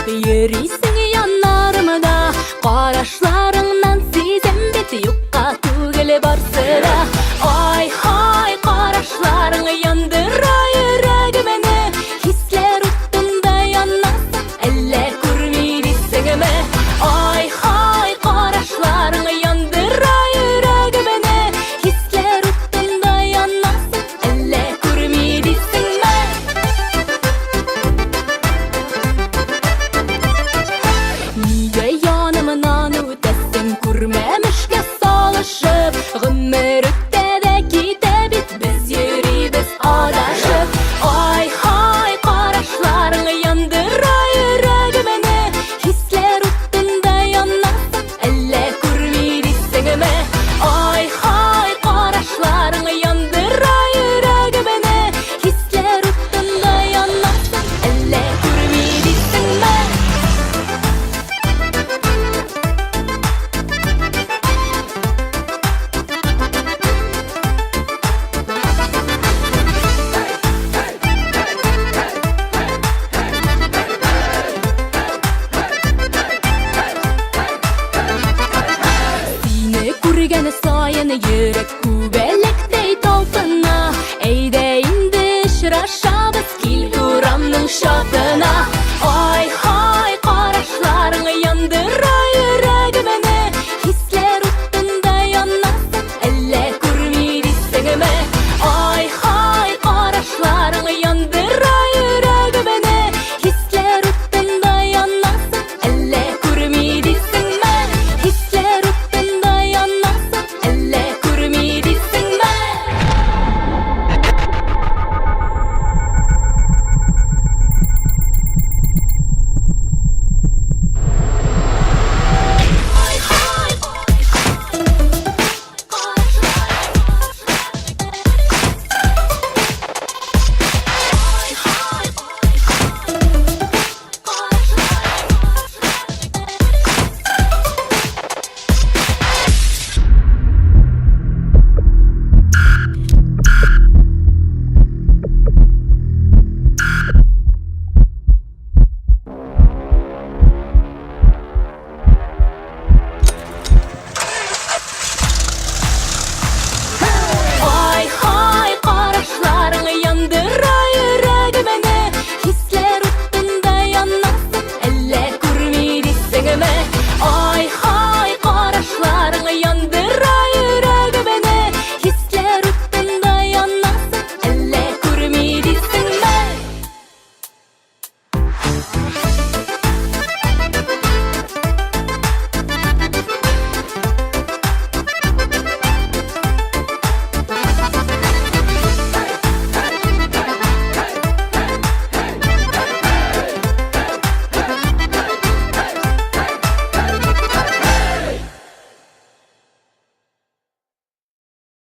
Yürüysün yanlarımda, qarashlarından sizem beti yukka tugeli barsıda. Ay hay qarashlarını yandıra yüreğimeni, hisler uttunda yanmazsa eller kurmidi sengeme. Ay hay qarashlarını yandıra yüreğimeni, hisler uttunda yanmazsa eller kurmidi sengeme. Niye yanımdan ötesin kurmemişke salışıp, gümür ötedeki de bit biz yürüyüz adaşıp. Ay hay qarashlarını yandıra yüreğimeni, hisler uttunda yanmazsa eller kurmidi sengeme. Ay hay qarashlarını yandıra yüreğimeni, hisler uttunda yanmazsa eller kurmidi sengeme. Kurgani sayını yürek kubelektey taltına, eyde indi şıraşabız kil uramның şatına. Ay hay qarashlarını yandıra yüreğimeni, hisler uttunda yanmazsa eller kurmidi sengeme. Ay hay qarashlarını yandıra yüreğimeni, hisler uttunda yanmazsa eller kurmidi sengeme. Hisler uttunda yanmazsa eller kurmidi sengeme. Ay hay qarashlarını yandıra yüreğimeni, hisler uttunda yanmazsa eller kurmidi sengeme. Ay hay qarashlarını yandıra yüreğimeni, hisler uttunda yanmazsa eller kurmidi sengeme.